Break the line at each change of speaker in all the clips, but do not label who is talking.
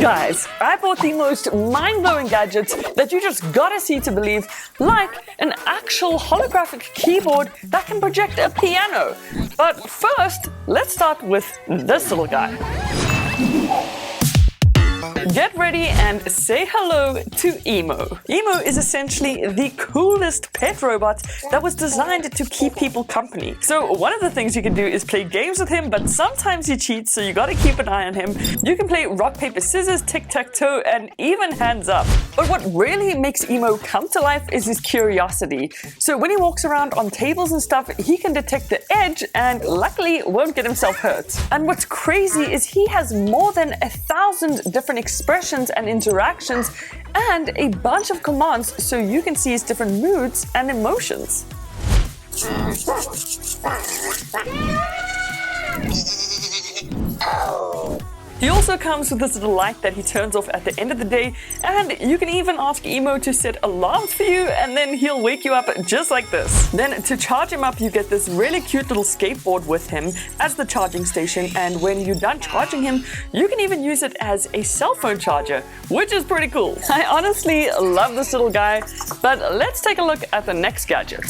Guys, I bought the most mind-blowing gadgets that you just gotta see to believe, like an actual holographic keyboard that can project a piano. But first, let's start with this little guy. Get ready and say hello to Emo. Emo is essentially the coolest pet robot that was designed to keep people company. So one of the things you can do is play games with him, but sometimes he cheats, so you gotta keep an eye on him. You can play rock, paper, scissors, tic-tac-toe, and even hands up. But what really makes Emo come to life is his curiosity. So when he walks around on tables and stuff, he can detect the edge and luckily won't get himself hurt. And what's crazy is he has more than 1,000 different expressions and interactions and a bunch of commands so you can see his different moods and emotions. He also comes with this little light that he turns off at the end of the day, and you can even ask Emo to set alarms for you and then he'll wake you up just like this. Then to charge him up, you get this really cute little skateboard with him as the charging station, and when you're done charging him, you can even use it as a cell phone charger, which is pretty cool. I honestly love this little guy, but let's take a look at the next gadget.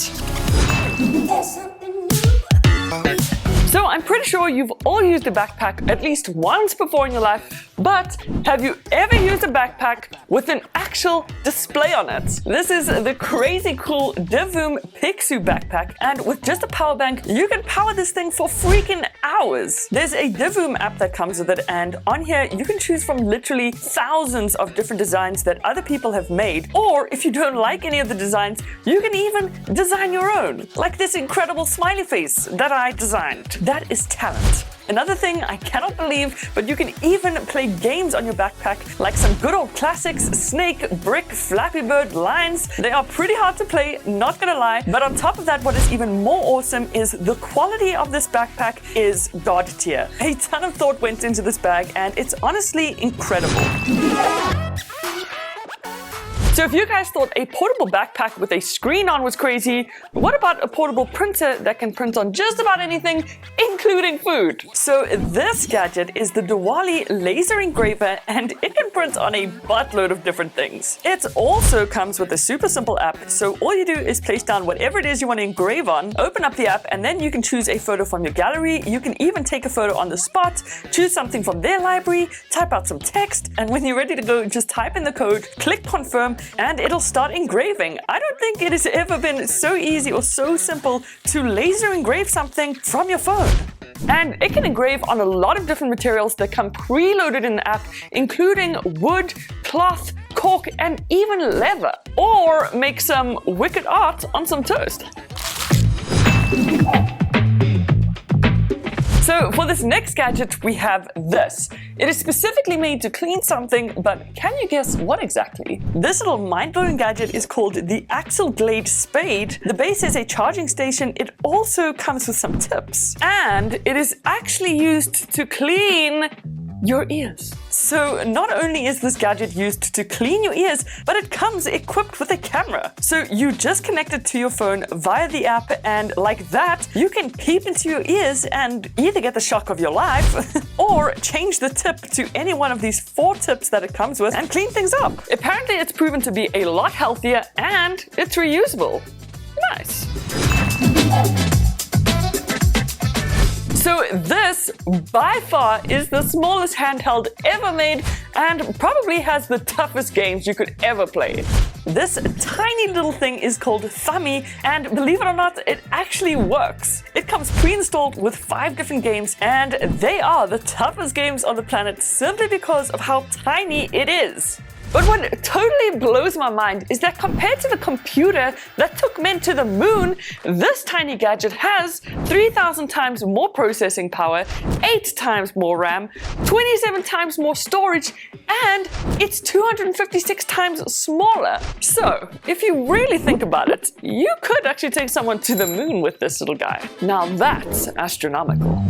So I'm pretty sure you've all used a backpack at least once before in your life, but have you ever used a backpack with an actual display on it? This is the crazy cool Divoom Pixu backpack, and with just a power bank, you can power this thing for freaking hours. There's a Divoom app that comes with it, and on here you can choose from literally thousands of different designs that other people have made, or if you don't like any of the designs, you can even design your own, like this incredible smiley face that I designed. That is talent. Another thing I cannot believe, but you can even play games on your backpack, like some good old classics, Snake, Brick, Flappy Bird, Lines. They are pretty hard to play, not gonna lie, but on top of that, what is even more awesome is the quality of this backpack is god tier. A ton of thought went into this bag, and it's honestly incredible. So if you guys thought a portable backpack with a screen on was crazy, what about a portable printer that can print on just about anything, including food? So this gadget is the Diwali laser engraver, and it can print on a buttload of different things. It also comes with a super simple app, so all you do is place down whatever it is you want to engrave on, open up the app, and then you can choose a photo from your gallery. You can even take a photo on the spot, choose something from their library, type out some text, and when you're ready to go, just type in the code, click confirm, and it'll start engraving. I don't think it has ever been so easy or so simple to laser engrave something from your phone. And it can engrave on a lot of different materials that come preloaded in the app, including wood, cloth, cork, and even leather. Or make some wicked art on some toast. So for this next gadget, we have this. It is specifically made to clean something, but can you guess what exactly? This little mind-blowing gadget is called the Axle Glade Spade. The base is a charging station. It also comes with some tips. And it is actually used to clean your ears. So not only is this gadget used to clean your ears, but it comes equipped with a camera. So you just connect it to your phone via the app, and like that, you can peep into your ears and either get the shock of your life or change the tip to any one of these 4 tips that it comes with and clean things up. Apparently it's proven to be a lot healthier and it's reusable. Nice. So this, by far, is the smallest handheld ever made and probably has the toughest games you could ever play. This tiny little thing is called Thummy, and believe it or not, it actually works. It comes pre-installed with 5 different games, and they are the toughest games on the planet simply because of how tiny it is. But what totally blows my mind is that compared to the computer that took men to the moon, this tiny gadget has 3,000 times more processing power, 8 times more RAM, 27 times more storage, and it's 256 times smaller. So, if you really think about it, you could actually take someone to the moon with this little guy. Now that's astronomical.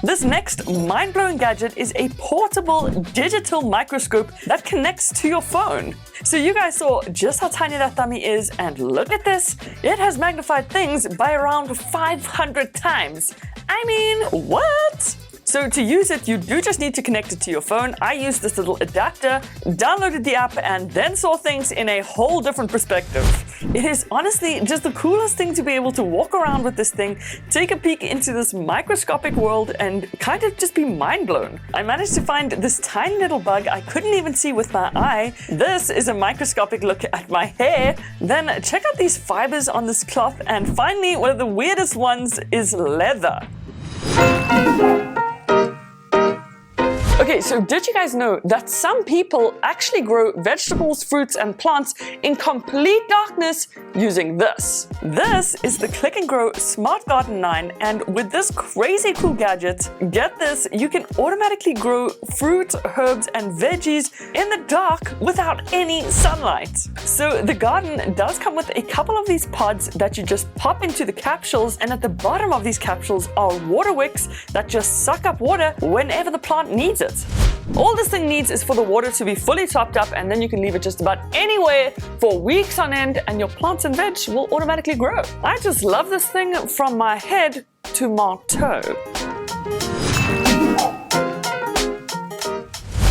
This next mind-blowing gadget is a portable digital microscope that connects to your phone. So you guys saw just how tiny that dummy is, and look at this. It has magnified things by around 500 times. I mean, what? So to use it, you do just need to connect it to your phone. I used this little adapter, downloaded the app, and then saw things in a whole different perspective. It is honestly just the coolest thing to be able to walk around with this thing, take a peek into this microscopic world, and kind of just be mind blown. I managed to find this tiny little bug I couldn't even see with my eye. This is a microscopic look at my hair. Then check out these fibers on this cloth, and finally, one of the weirdest ones is leather. Okay, so did you guys know that some people actually grow vegetables, fruits, and plants in complete darkness using this? This is the Click and Grow Smart Garden 9, and with this crazy cool gadget, get this, you can automatically grow fruit, herbs, and veggies in the dark without any sunlight. So the garden does come with a couple of these pods that you just pop into the capsules, and at the bottom of these capsules are water wicks that just suck up water whenever the plant needs it. All this thing needs is for the water to be fully topped up, and then you can leave it just about anywhere for weeks on end, and your plants and veg will automatically grow. I just love this thing from my head to my toe.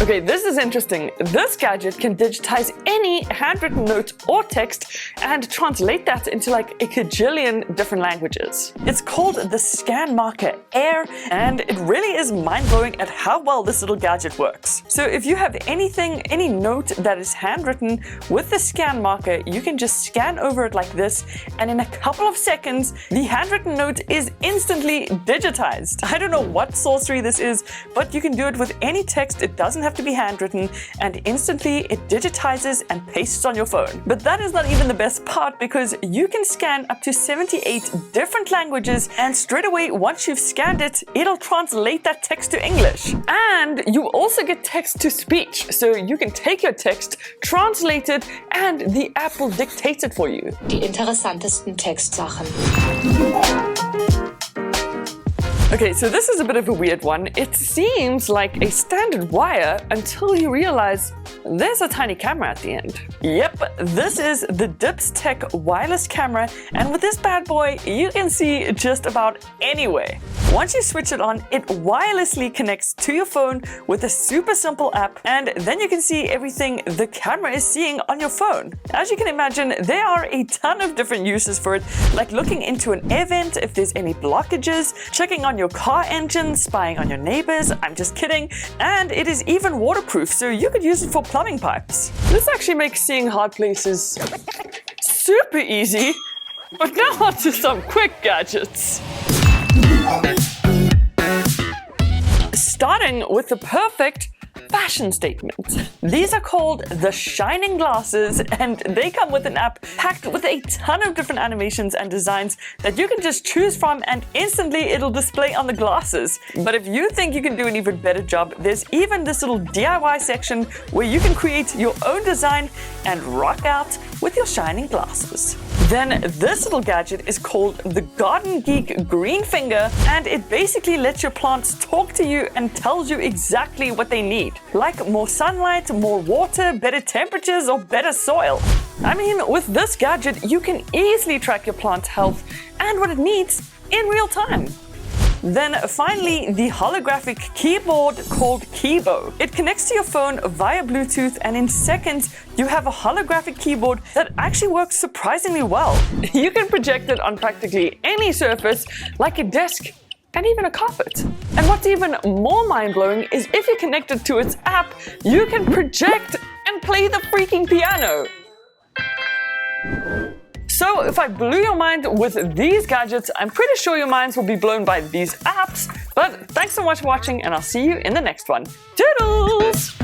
Okay, this is interesting. This gadget can digitize any handwritten note or text and translate that into like a kajillion different languages. It's called the Scan Marker Air, and it really is mind-blowing at how well this little gadget works. So if you have any note that is handwritten with the scan marker, you can just scan over it like this, and in a couple of seconds, the handwritten note is instantly digitized. I don't know what sorcery this is, but you can do it with any text. It doesn't have to be handwritten, and instantly it digitizes and pastes on your phone. But that is not even the best part, because you can scan up to 78 different languages, and straight away once you've scanned it, it'll translate that text to English. And you also get text to speech, so you can take your text, translate it, and the app will dictate it for you.
Die interessantesten Textsachen.
Okay, so this is a bit of a weird one. It seems like a standard wire until you realize there's a tiny camera at the end. Yep, this is the Dips Tech wireless camera, and with this bad boy, you can see just about anywhere. Once you switch it on, it wirelessly connects to your phone with a super simple app, and then you can see everything the camera is seeing on your phone. As you can imagine, there are a ton of different uses for it, like looking into an air vent if there's any blockages, checking on your car engine, spying on your neighbors. I'm just kidding. And it is even waterproof, so you could use it for plumbing pipes. This actually makes seeing hard places super easy. But now on to some quick gadgets. Starting with the perfect fashion statement. These are called the Shining Glasses, and they come with an app packed with a ton of different animations and designs that you can just choose from, and instantly it'll display on the glasses. But if you think you can do an even better job, there's even this little DIY section where you can create your own design and rock out with your shining glasses. Then this little gadget is called the Garden Geek Green Finger, and it basically lets your plants talk to you and tells you exactly what they need. Like more sunlight, more water, better temperatures, or better soil. I mean, with this gadget, you can easily track your plant's health and what it needs in real time. Then finally, the holographic keyboard called Keybo. It connects to your phone via Bluetooth, and in seconds, you have a holographic keyboard that actually works surprisingly well. You can project it on practically any surface, like a desk and even a carpet. And what's even more mind-blowing is if you connect it to its app, you can project and play the freaking piano. So if I blew your mind with these gadgets, I'm pretty sure your minds will be blown by these apps. But thanks so much for watching, and I'll see you in the next one. Toodles!